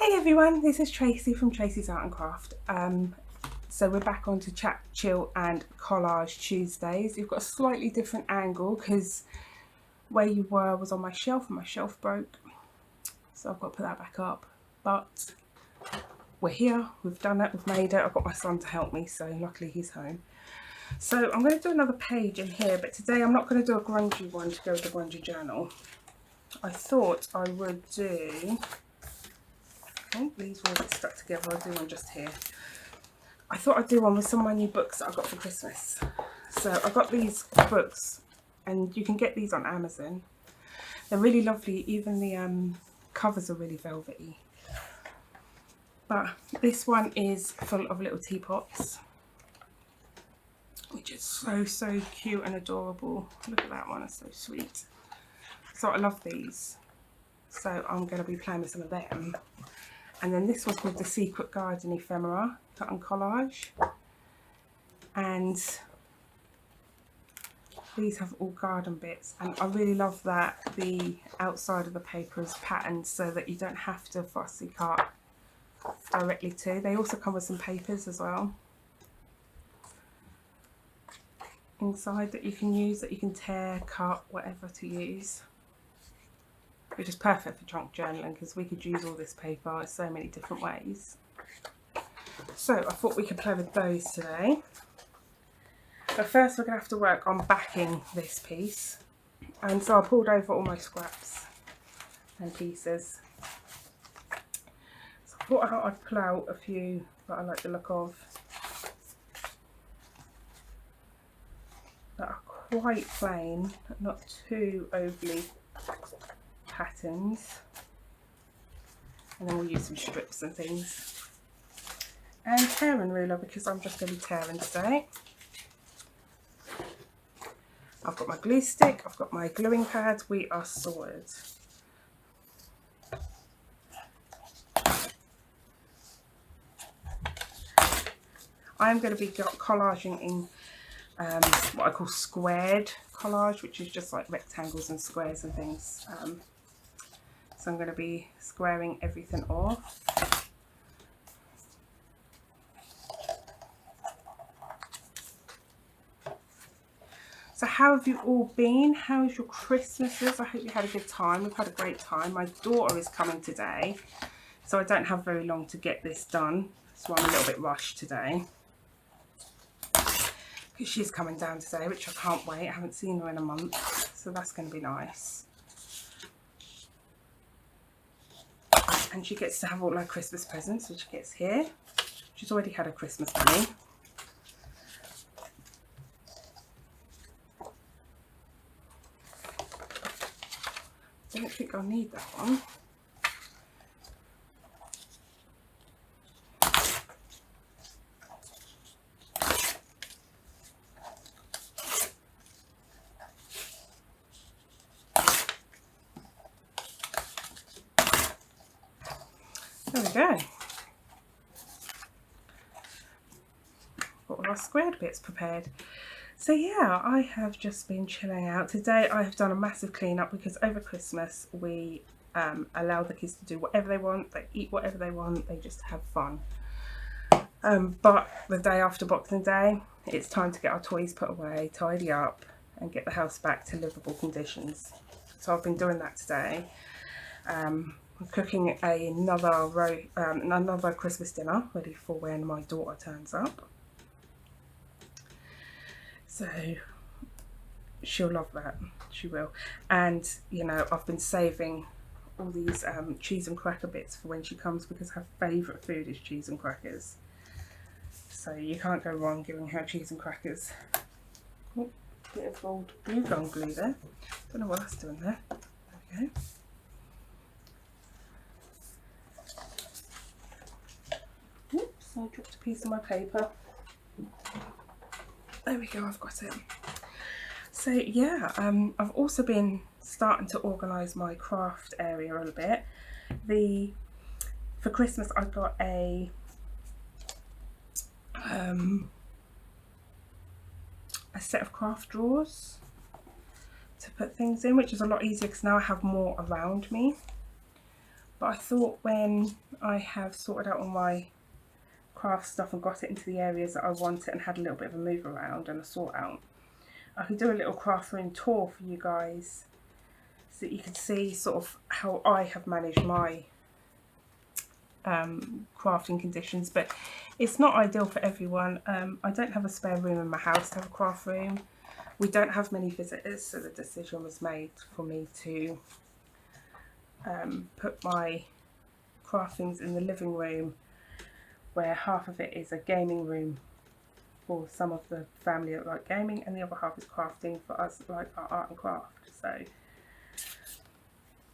Hey everyone, this is Tracey from Tracey's Art and Craft. So we're back on to Chat, Chill and Collage Tuesdays. You've got a slightly different angle because where you were was on my shelf and my shelf broke. So I've got to put that back up. But we're here, we've done it, we've made it. I've got my son to help me, so luckily he's home. So I'm going to do another page in here, but today I'm not going to do a grungy one to go with the grungy journal. I thought I would do... Oh, these will get stuck together. I'll do one just here. I thought I'd do one with some of my new books that I got for Christmas. So I got these books, and you can get these on Amazon. They're really lovely. Even the covers are really velvety. But this one is full of little teapots, which is so cute and adorable. Look at that one, it's so sweet. So I love these. So I'm going to be playing with some of them. And then this was called The Secret Garden Ephemera, cut on collage. And these have all garden bits. And I really love that the outside of the paper is patterned so that you don't have to fussy cut directly to. They also come with some papers as well inside that you can use, that you can tear, cut, whatever to use. Which is perfect for trunk journaling because we could use all this paper in so many different ways. So I thought we could play with those today. But first we're going to have to work on backing this piece. And so I pulled over all my scraps and pieces. So I thought I'd pull out a few that I like the look of. That are quite plain, not too overly patterns, and then we'll use some strips and things and tearing ruler because I'm just going to be tearing today. I've got my glue stick, I've got my gluing pad, we are sorted. I'm going to be collaging in what I call squared collage, which is just like rectangles and squares and things. So I'm going to be squaring everything off. So how have you all been? How's your Christmases? I hope you had a good time. We've had a great time. My daughter is coming today, so I don't have very long to get this done. So I'm a little bit rushed today. Because she's coming down today, which I can't wait. I haven't seen her in a month, so that's going to be nice. And she gets to have all her Christmas presents, which gets here. She's already had a Christmas bunny. I don't think I'll need that one. There we go. Got all our squared bits prepared. So yeah, I have just been chilling out. Today I have done a massive clean up because over Christmas we allow the kids to do whatever they want, they eat whatever they want, they just have fun. But the day after Boxing Day, it's time to get our toys put away, tidy up and get the house back to livable conditions. So I've been doing that today. I'm cooking another Christmas dinner ready for when my daughter turns up. So she'll love that, she will. And you know, I've been saving all these cheese and cracker bits for when she comes because her favourite food is cheese and crackers. So you can't go wrong giving her cheese and crackers. Oh, bit of old blue gum glue there. Don't know what that's doing there. There we go. Oops, I dropped a piece of my paper. There we go, I've got it. So yeah, I've also been starting to organise my craft area a little bit. For Christmas I got a set of craft drawers to put things in, which is a lot easier because now I have more around me. But I thought when I have sorted out all my craft stuff and got it into the areas that I want it and had a little bit of a move around and a sort out, I could do a little craft room tour for you guys so that you can see sort of how I have managed my crafting conditions. But it's not ideal for everyone. I don't have a spare room in my house to have a craft room. We don't have many visitors, so the decision was made for me to put my craftings in the living room, where half of it is a gaming room for some of the family that like gaming, and the other half is crafting for us that like our art and craft. So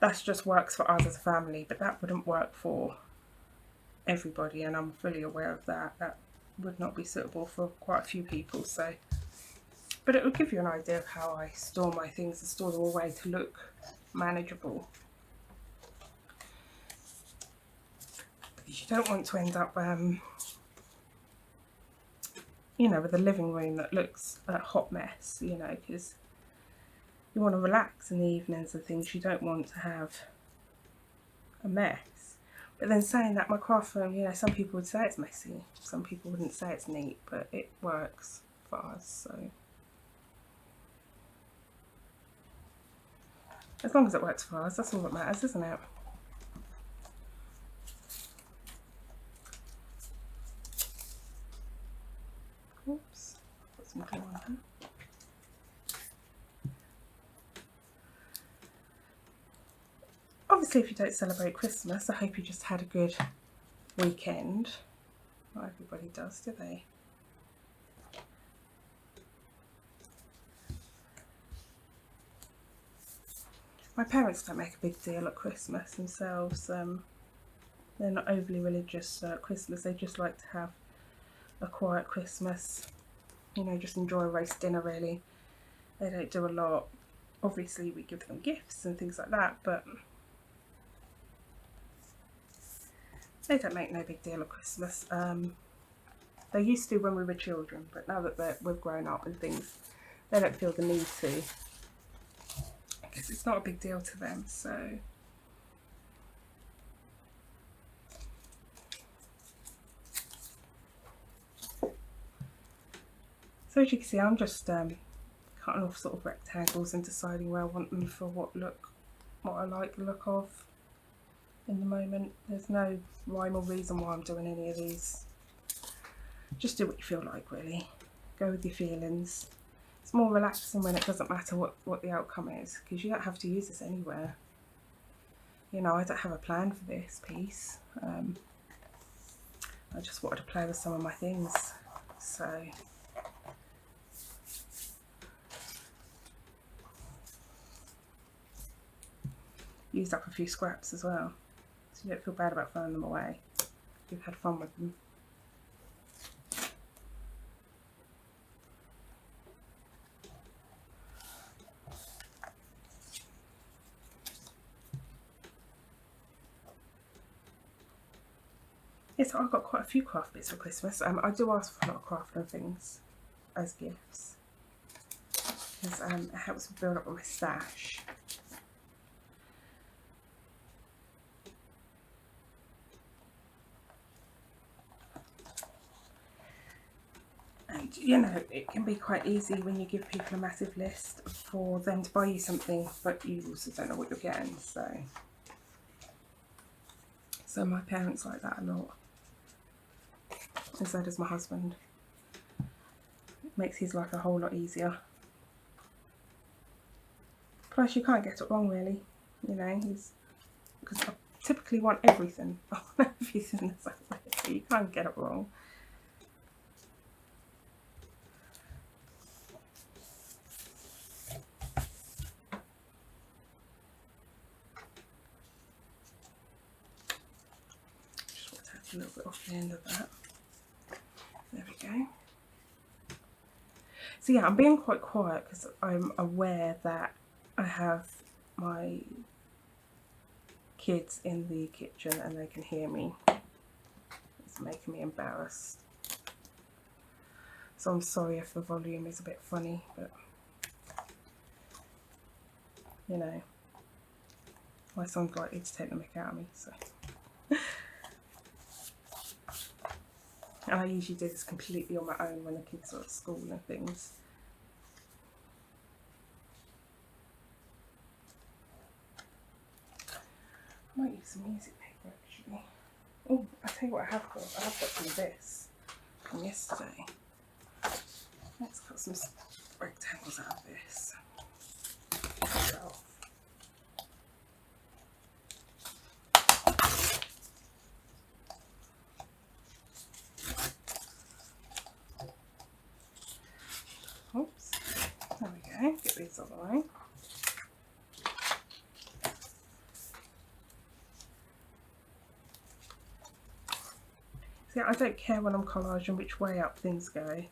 that just works for us as a family, but that wouldn't work for everybody, and I'm fully aware of that. That would not be suitable for quite a few people. So, but it will give you an idea of how I store my things and store them away to look manageable. Because you don't want to end up you know, with a living room that looks a hot mess, you know, because you want to relax in the evenings and things. You don't want to have a mess. But then saying that, my craft room, you know, some people would say it's messy, some people wouldn't say it's neat, but it works for us. So as long as it works for us, that's all that matters, isn't it? Oops, put some glue on her. Obviously, if you don't celebrate Christmas, I hope you just had a good weekend. Not everybody does, do they? My parents don't make a big deal at Christmas themselves. They're not overly religious at Christmas. They just like to have a quiet Christmas. You know, just enjoy a roast dinner, really. They don't do a lot. Obviously, we give them gifts and things like that, but they don't make no big deal of Christmas. They used to when we were children, but now that we've grown up and things, they don't feel the need to, because it's not a big deal to them. So as you can see, I'm just cutting off sort of rectangles and deciding where I want them for what I like the look of in the moment. There's no rhyme or reason why I'm doing any of these. Just do what you feel like, really. Go with your feelings. It's more relaxing when it doesn't matter what the outcome is, because you don't have to use this anywhere. You know, I don't have a plan for this piece. I just wanted to play with some of my things. So used up a few scraps as well, so you don't feel bad about throwing them away. You've had fun with them. Yes, I've got quite a few craft bits for Christmas. I do ask for a lot of craft and things as gifts, because it helps me build up my stash. And you know, it can be quite easy when you give people a massive list for them to buy you something, but you also don't know what you're getting. So my parents like that a lot, and so does my husband. It makes his life a whole lot easier. Plus, you can't get it wrong, really. You know, because I typically want everything. I want everything the same way, so you can't get it wrong. Just want to take a little bit off the end of that. There we go. So yeah, I'm being quite quiet because I'm aware that I have my kids in the kitchen and they can hear me. It's making me embarrassed. So I'm sorry if the volume is a bit funny, but you know, My son's likely to take the mick out of me, so. And I usually do this completely on my own when the kids are at school and things. I might use some music paper actually. Oh, I'll tell you what I have got. I have got some of this from yesterday. Let's cut some rectangles out of this. Oops, there we go, get these out of the way. See, I don't care when I'm collaging which way up things go.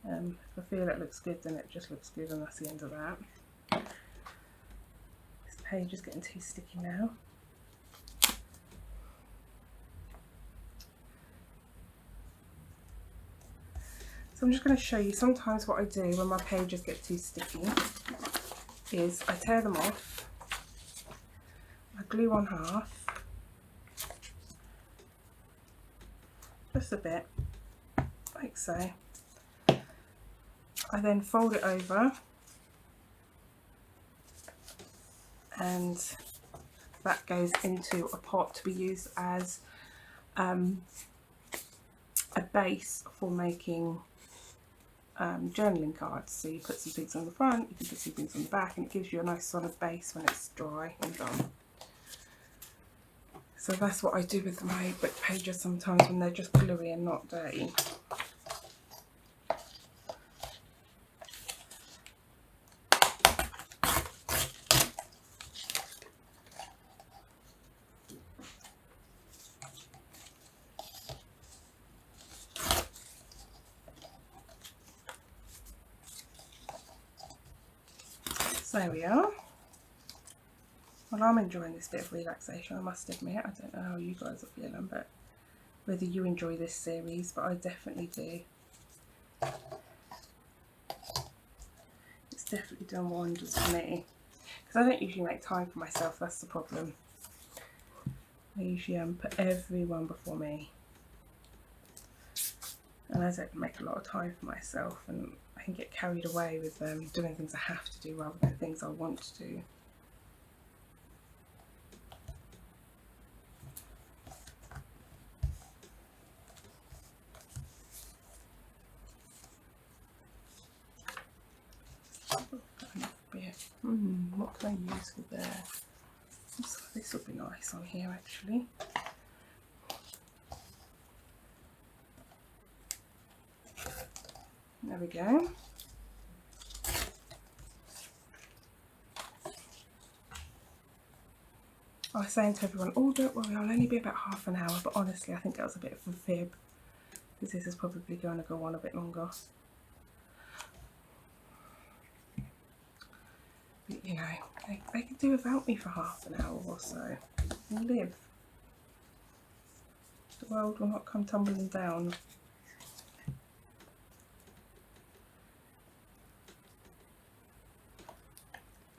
If I feel it looks good, then it just looks good, and that's the end of that. This page is getting too sticky now. So I'm just going to show you sometimes what I do when my pages get too sticky is I tear them off, I glue on half, just a bit, like so. I then fold it over and that goes into a pot to be used as a base for making journaling cards. So you put some things on the front, you can put some things on the back, and it gives you a nice solid base when it's dry and done. So that's what I do with my book pages sometimes when they're just gluey and not dirty. So there we are. Well, I'm enjoying this bit of relaxation, I must admit. I don't know how you guys are feeling, but whether you enjoy this series, but I definitely do. It's definitely done wonders for me. Because I don't usually make time for myself, that's the problem. I usually put everyone before me. And I don't make a lot of time for myself, and I can get carried away with doing things I have to do rather than things I want to do. What can I use for there? This would be nice on here actually. There we go. I was saying to everyone, oh don't worry, I'll only be about half an hour, but honestly I think that was a bit of a fib, because this is probably going to go on a bit longer. But you know, they could do without me for half an hour or so and live. The world will not come tumbling down.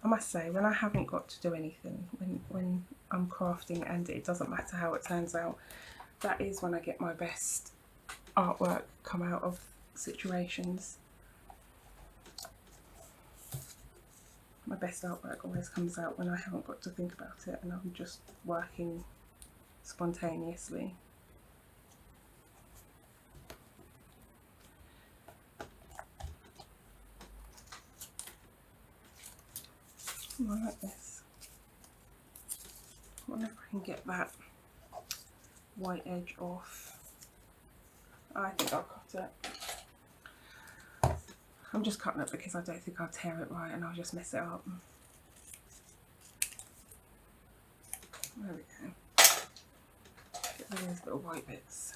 I must say, when I haven't got to do anything, when I'm crafting and it doesn't matter how it turns out, that is when I get my best artwork come out of situations. My best artwork always comes out when I haven't got to think about it and I'm just working spontaneously. I like this. I wonder if I can get that white edge off. I think I'll cut it. I'm just cutting it because I don't think I'll tear it right and I'll just mess it up. There we go. Get rid of those little white bits.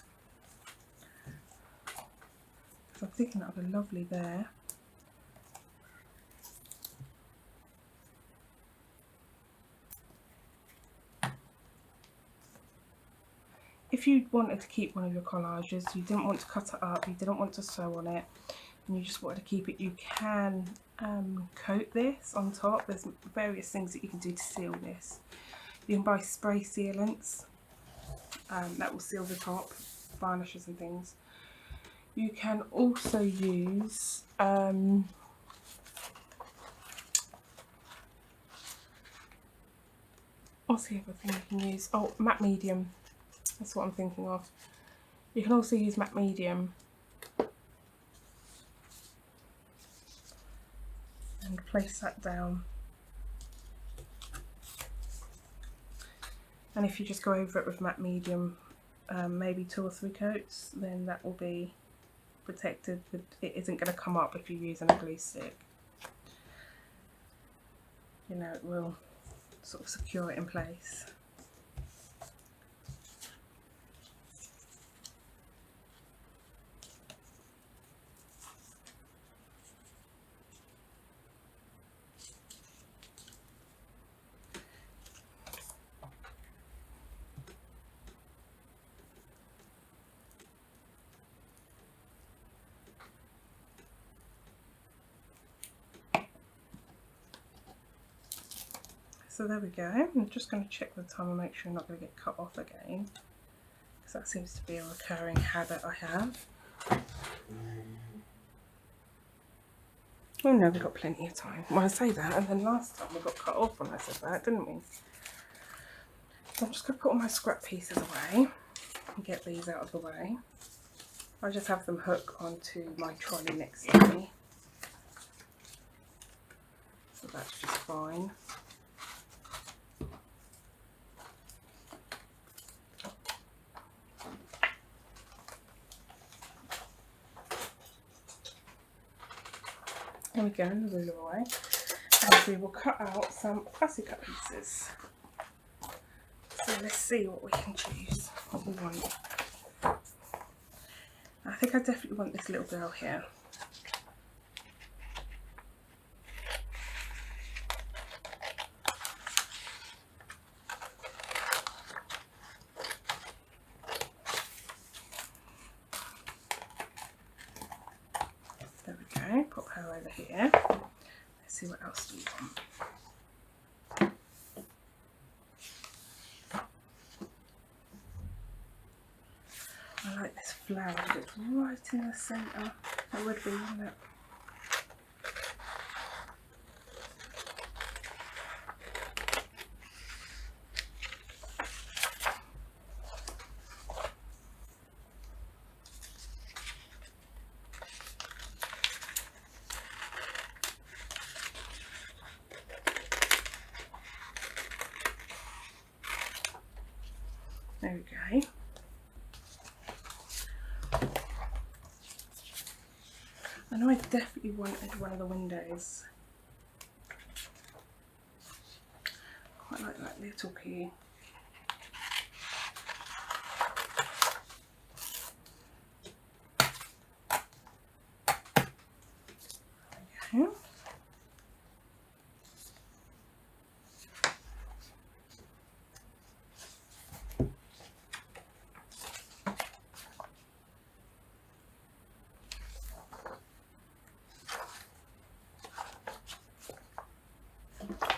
So I'm thinking that would be lovely there. If you wanted to keep one of your collages, you didn't want to cut it up, you didn't want to sew on it, and you just wanted to keep it, you can coat this on top. There's various things that you can do to seal this. You can buy spray sealants that will seal the top, varnishes and things. You can also use what's the other thing you can use? Oh, matte medium. That's what I'm thinking of. You can also use matte medium and place that down. And if you just go over it with matte medium, maybe 2 or 3 coats, then that will be protected. It isn't going to come up if you're using a glue stick. You know, it will sort of secure it in place. So there we go. I'm just going to check the time and make sure I'm not going to get cut off again, because that seems to be a recurring habit I have. Oh no, we've got plenty of time. Well, I say that, and then last time we got cut off when I said that, didn't we? So I'm just going to put all my scrap pieces away and get these out of the way. I just have them hook onto my trolley next to me, so that's just fine. There we go, the ruler away, and we will cut out some fussy cut pieces. So let's see what we can choose, what we want. I think I definitely want this little girl here. There we go, pop her over here. Let's see what else do we want. I like this flower, it's right in the centre. That would be, wouldn't it? There we go. I know I definitely wanted one of the windows. Quite like that little key. Okay.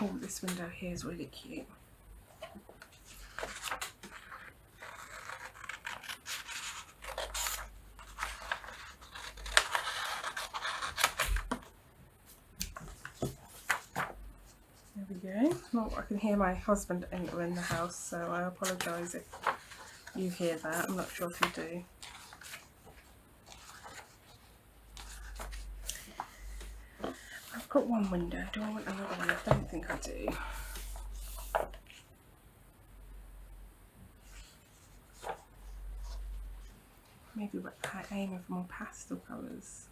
Oh, this window here is really cute. There we go. Oh, I can hear my husband entering the house, so I apologise if you hear that. I'm not sure if you do. I've got one window. Do I want another one? I don't think I do. Maybe I aim for more pastel colours.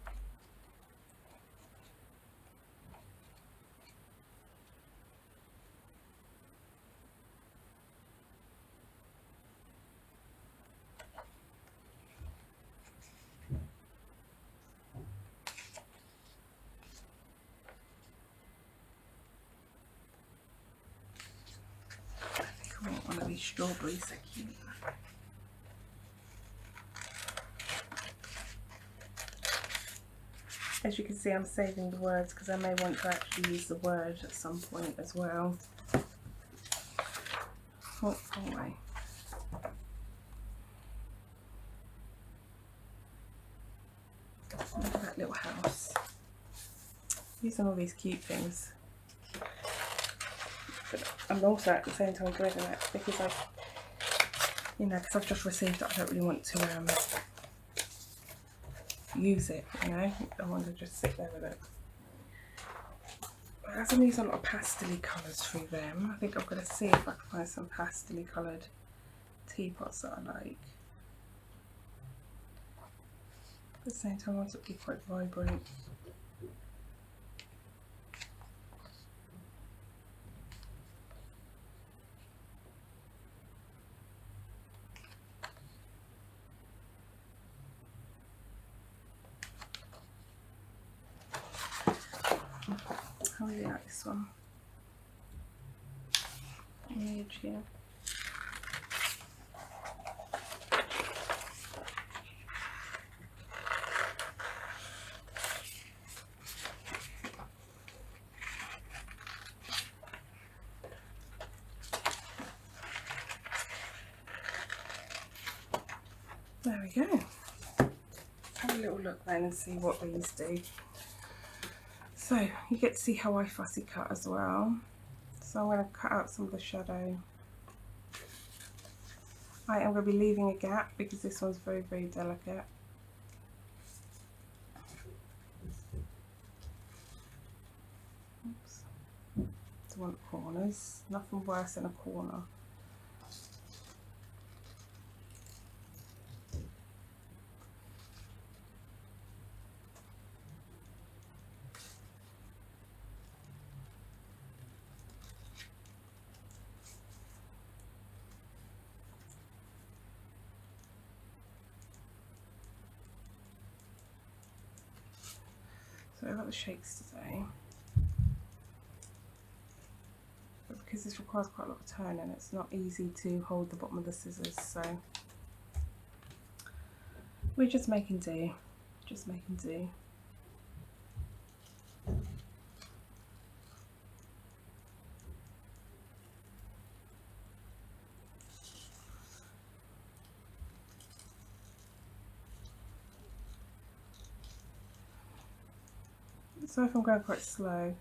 I want one of these strawberries, they're cute. As you can see, I'm saving the words because I may want to actually use the word at some point as well. Oh, wrong way. Look at that little house. Using all these cute things. But I'm also at the same time dreading it because because I've just received it, I don't really want to use it, I want to just sit there with it. But as I'm using a lot of pastel-y colours through them, I think I'm going to see if I can find some pastel-y coloured teapots that I like. At the same time I want it to be quite vibrant. How do you like this one? Edge here. There we go. Have a little look then and see what these do. So you get to see how I fussy cut as well. So I'm going to cut out some of the shadow. I am going to be leaving a gap because this one's very, very delicate. Oops. Don't want corners. Nothing worse than a corner. So I've got the shakes today, but because this requires quite a lot of turning, it's not easy to hold the bottom of the scissors, so we're just making do, just making do. So if I'm going quite slow,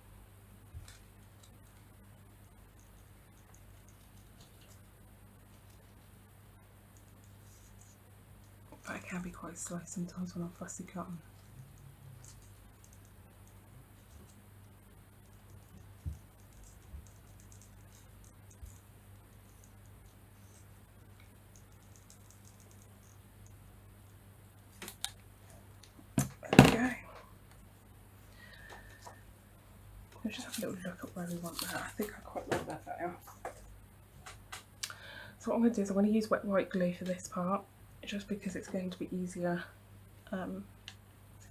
but I can be quite slow sometimes when I'm fussy cutting. There we go. We'll just have a little look at where we want that. I think I quite like that there. So what I'm going to do is I'm going to use wet white glue for this part, just because it's going to be easier to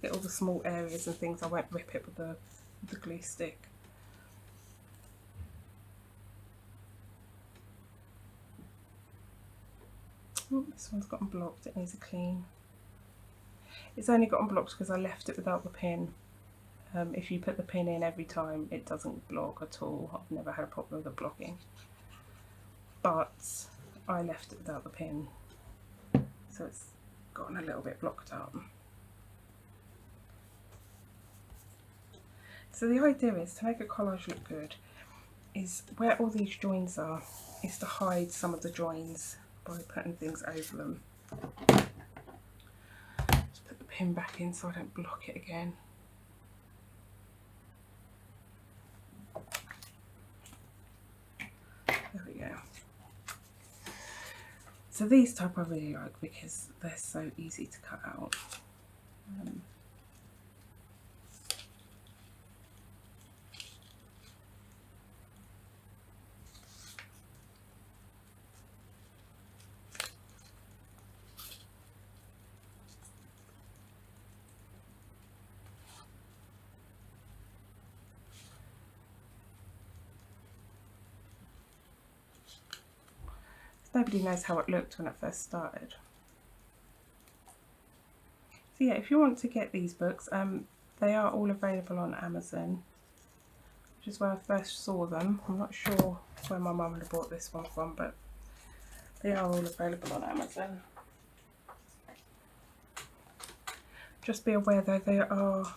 get all the small areas and things. I won't rip it with the glue stick. Oh, this one's gotten blocked, it needs a clean. It's only gotten blocked because I left it without the pin. If you put the pin in every time, it doesn't block at all. I've never had a problem with it blocking. But I left it without the pin, so it's gotten a little bit blocked up. So the idea is to make a collage look good is where all these joins are, is to hide some of the joins by putting things over them. Just put the pin back in so I don't block it again. There we go. So these type I really like because they're so easy to cut out. Nobody knows how it looked when it first started. So yeah, if you want to get these books, they are all available on Amazon, which is where I first saw them. I'm not sure where my mum would have bought this one from, but They are all available on Amazon. Just be aware though, there are,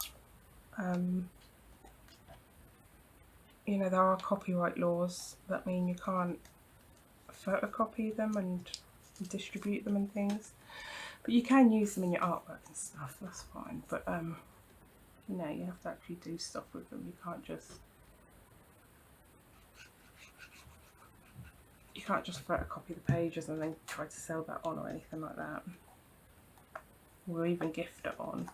you know, there are copyright laws that mean you can't photocopy them and distribute them and things. But you can use them in your artwork and stuff, that's fine. But you know, you have to actually do stuff with them. You can't just photocopy the pages and then try to sell that on or anything like that. Or even gift it on.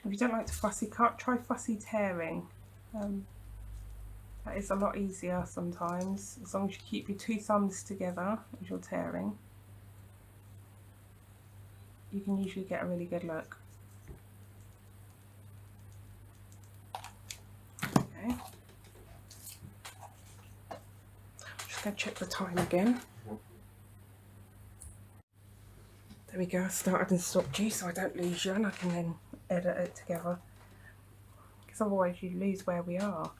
If you don't like to fussy cut, try fussy tearing. That is a lot easier sometimes, as long as you keep your two thumbs together as you're tearing. You can usually get a really good look. Okay. Just going to check the time again. There we go, I started and stopped you so I don't lose you and I can then edit it together. Because otherwise you lose where we are.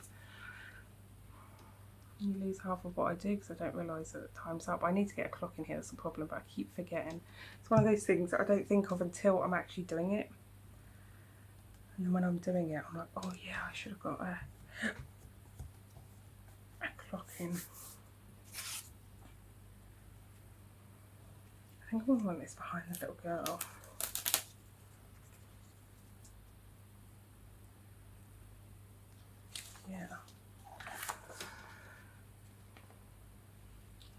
You lose half of what I do because I don't realise that time's up. I need to get a clock in here, that's the problem, but I keep forgetting. It's one of those things that I don't think of until I'm actually doing it. And then when I'm doing it, I'm like, oh yeah, I should have got a clock in. I think I want this behind the little girl. Yeah.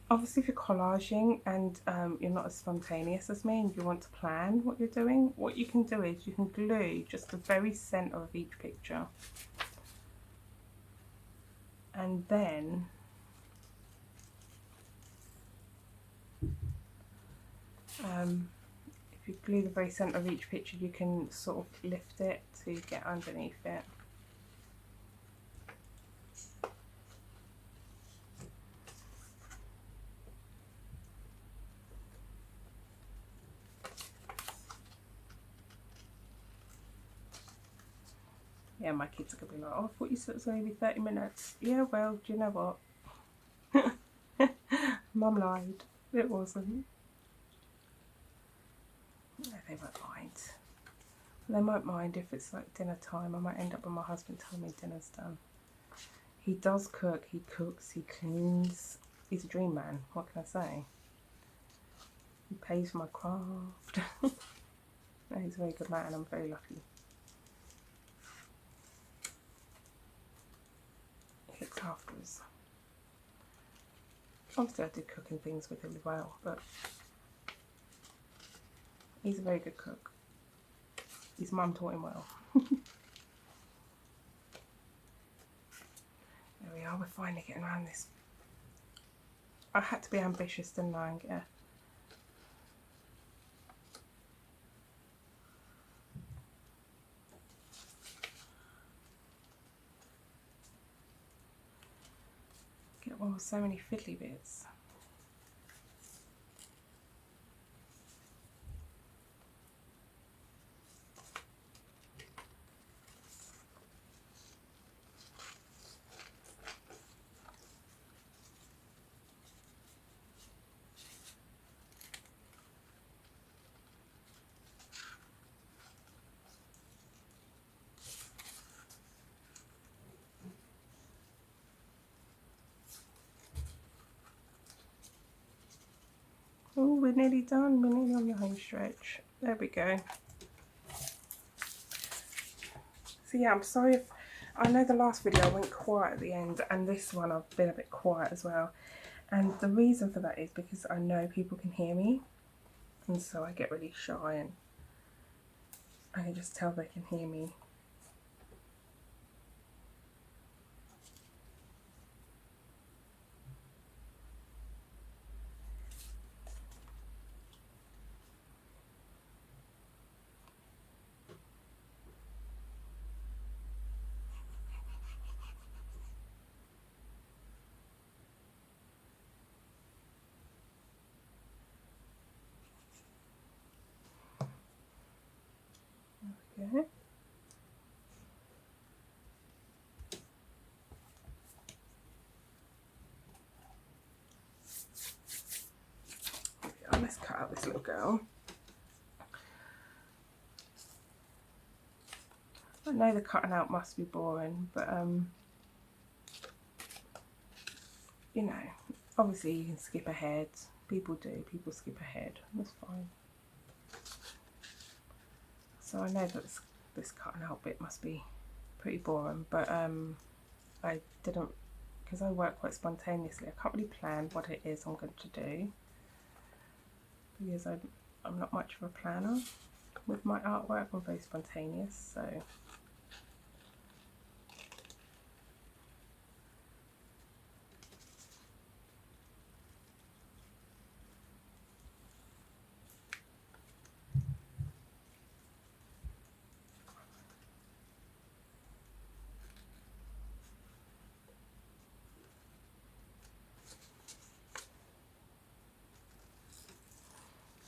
Obviously, if you're collaging and you're not as spontaneous as me and you want to plan what you're doing, what you can do is you can glue just the very centre of each picture. And then if you glue the very centre of each picture, you can sort of lift it to get underneath it. Yeah, my kids are going to be like, oh, I thought you said it was only 30 minutes. Yeah, well, do you know what? Mum lied. It wasn't. No, they won't mind. They might mind if it's like dinner time. I might end up with my husband telling me dinner's done. He does cook, he cooks, he cleans. He's a dream man, what can I say? He pays for my craft. No, he's a very good man, I'm very lucky. He looks after us. Obviously I do cooking things with him as well, but he's a very good cook. His mum taught him well. There we are, we're finally getting around this. I had to be ambitious, didn't I, and get one with so many fiddly bits. Oh, we're nearly done. We're nearly on the home stretch. There we go. So yeah, I'm sorry if... I know the last video I went quiet at the end, and this one I've been a bit quiet as well. And the reason for that is because I know people can hear me. And so I get really shy and I can just tell they can hear me. go. Let's cut out this little girl. I know the cutting out must be boring, but you know, obviously you can skip ahead. People do, people skip ahead, that's fine. So I know that this cutting out bit must be pretty boring, but I didn't, because I work quite spontaneously, I can't really plan what it is I'm going to do, because I'm not much of a planner with my artwork. I'm very spontaneous, so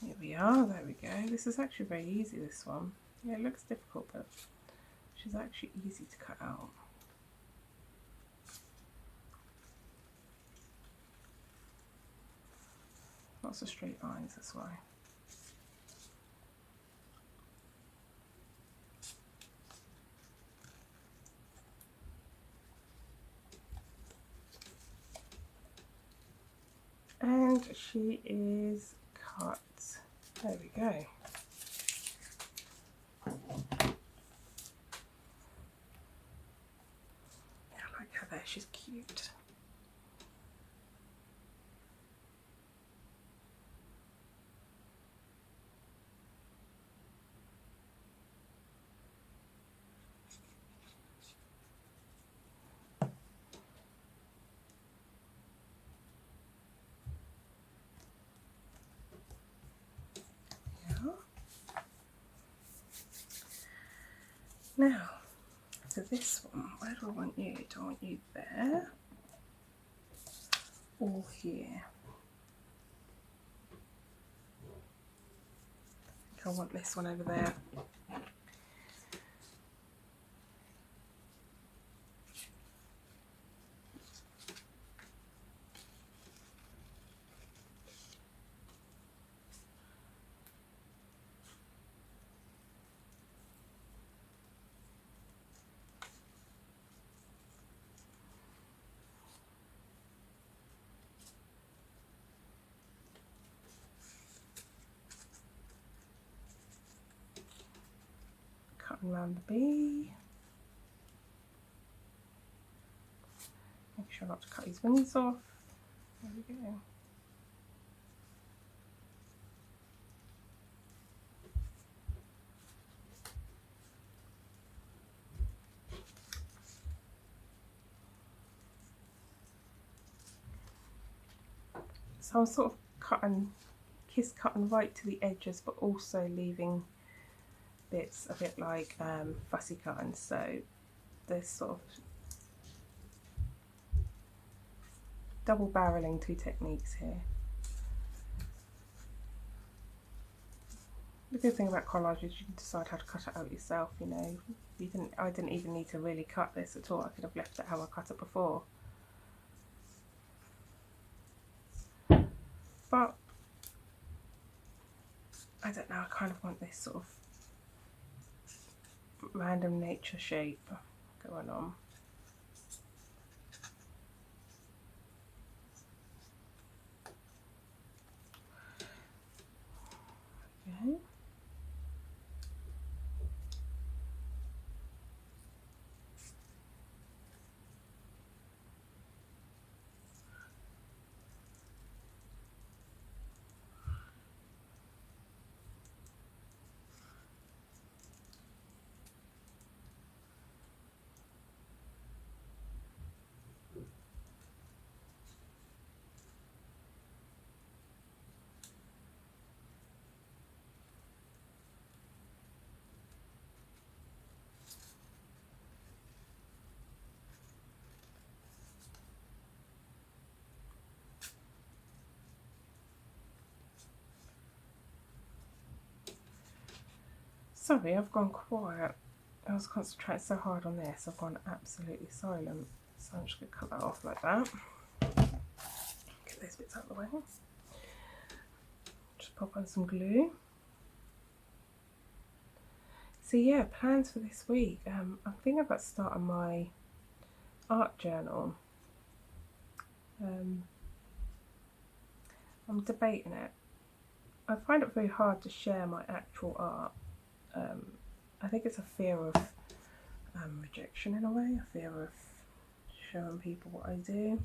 here we are, there we go. This is actually very easy, this one. Yeah, it looks difficult, but she's actually easy to cut out. Lots of straight lines, that's why. And she is cut. There we go. Yeah, I like her there, she's cute. Now, for this one, where do I want you? Do I want you there or here? I think I want this one over there. Cutting around the bee. Make sure not to cut his wings off. There we go. So I'm sort of cutting right to the edges, but also leaving bits a bit like fussy cutting. So there's sort of double barreling two techniques here. The good thing about collage is you can decide how to cut it out yourself. You know, I didn't even need to really cut this at all. I could have left it how I cut it before. But I don't know, I kind of want this sort of random nature shape going on. Okay. Sorry, I've gone quiet. I was concentrating so hard on this, I've gone absolutely silent. So I'm just going to cut that off like that. Get those bits out of the way. Just pop on some glue. So yeah, plans for this week. I'm thinking about starting my art journal. I'm debating it. I find it very hard to share my actual art. I think it's a fear of rejection in a way, a fear of showing people what I do.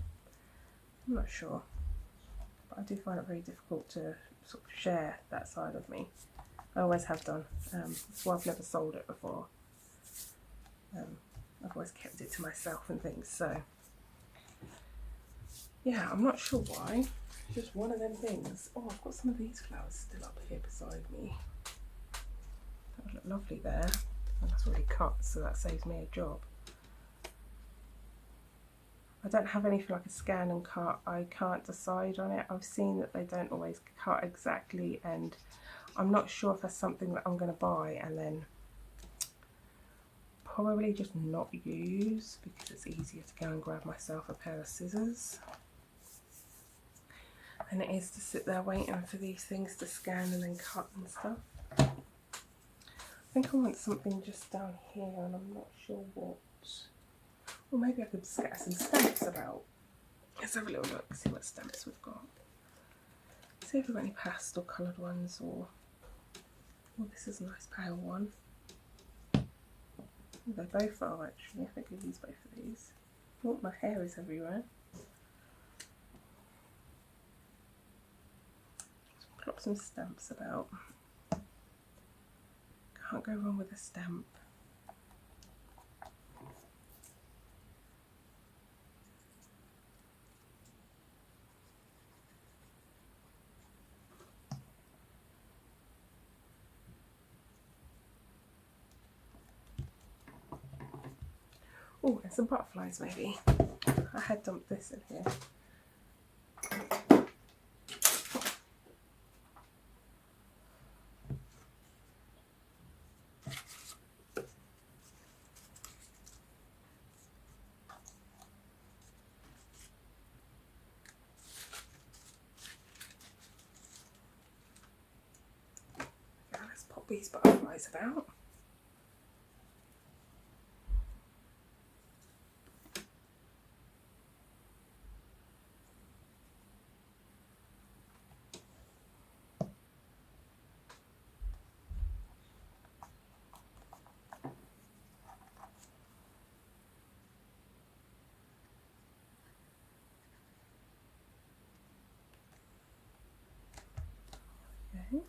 I'm not sure, but I do find it very difficult to sort of share that side of me. I always have done. That's why I've never sold it before. I've always kept it to myself and things, so yeah, I'm not sure why. Just one of them things. Oh, I've got some of these flowers still up here beside me. That would look lovely there. And that's already cut, so that saves me a job. I don't have anything like a scan and cut. I can't decide on it. I've seen that they don't always cut exactly, and I'm not sure if that's something that I'm going to buy and then probably just not use, because it's easier to go and grab myself a pair of scissors than it is to sit there waiting for these things to scan and then cut and stuff. I think I want something just down here, and I'm not sure what. Or maybe I could scatter some stamps about. Let's have a little look, see what stamps we've got. See if we've got any pastel coloured ones, or oh, this is a nice pale one. They both are actually. I think I'll use both of these. Oh, my hair is everywhere. Just plop some stamps about. Can't go wrong with a stamp. Oh, and some butterflies maybe. I had dumped this in here. Now let's pop these butterflies about. Okay.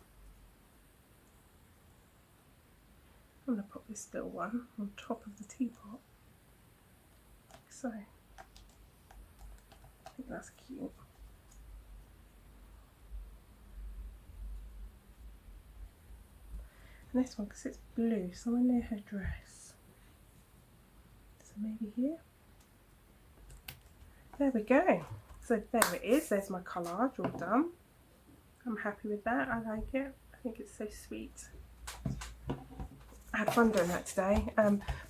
I'm going to put this little one on top of the teapot. So, I think that's cute. And this one, because it's blue, somewhere near her dress. So maybe here. There we go. So there it is. There's my collage all done. I'm happy with that. I like it. I think it's so sweet. I had fun doing that today.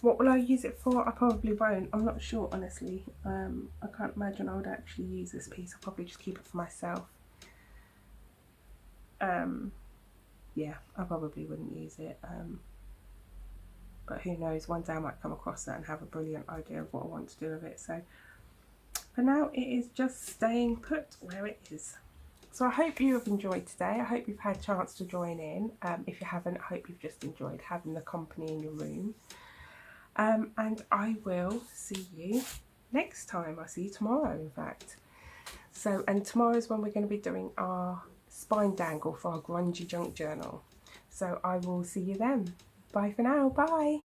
What will I use it for? I probably won't. I'm not sure, honestly. I can't imagine I would actually use this piece. I'll probably just keep it for myself. Yeah, I probably wouldn't use it. But who knows, one day I might come across that and have a brilliant idea of what I want to do with it. So for now, it is just staying put where it is. So I hope you have enjoyed today. I hope you've had a chance to join in. If you haven't, I hope you've just enjoyed having the company in your room. And I will see you next time. I'll see you tomorrow, in fact. So, and tomorrow is when we're going to be doing our spine dangle for our grungy junk journal. So I will see you then. Bye for now. Bye.